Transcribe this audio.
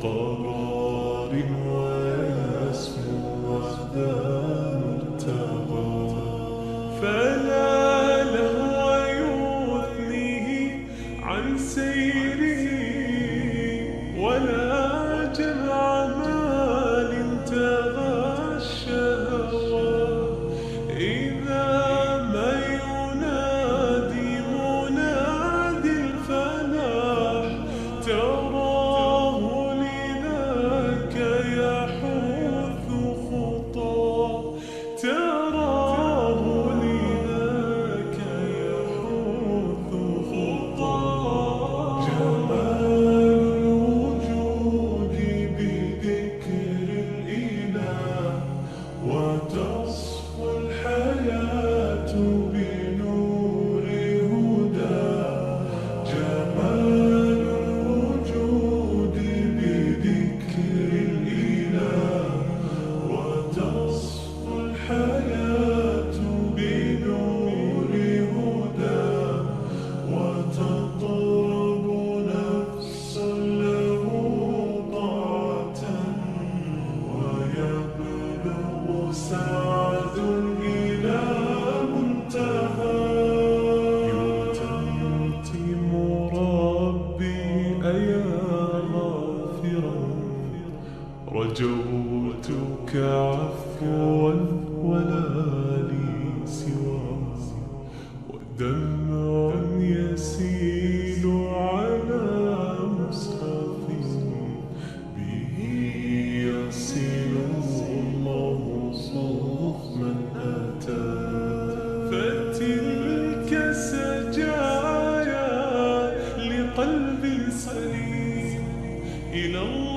قرار ويسمو ذا مرتضى فلا لهو يثنيه عن سيره ولا جمع مال تغى الشهوى إذا ما ينادي منادي الفلاح تراه لذاك يحث خطاه تراه لذاك يحث خطاه جمال الوجود بذكر الإله وتصفو الحياة بنور هدى جمال الوجود بذكر الإله وتصفو الحياة بنور هدى وتطرب نفسا له طاعة ويبلغ سعد إلى منتهى يتمتم ربي أيا غافرا رجوتك عفوا ولا لي سواه ودمع يسيل على مصحف به يصل الله صوف من أتى فتلك سجايا لقلب سليم إلى الله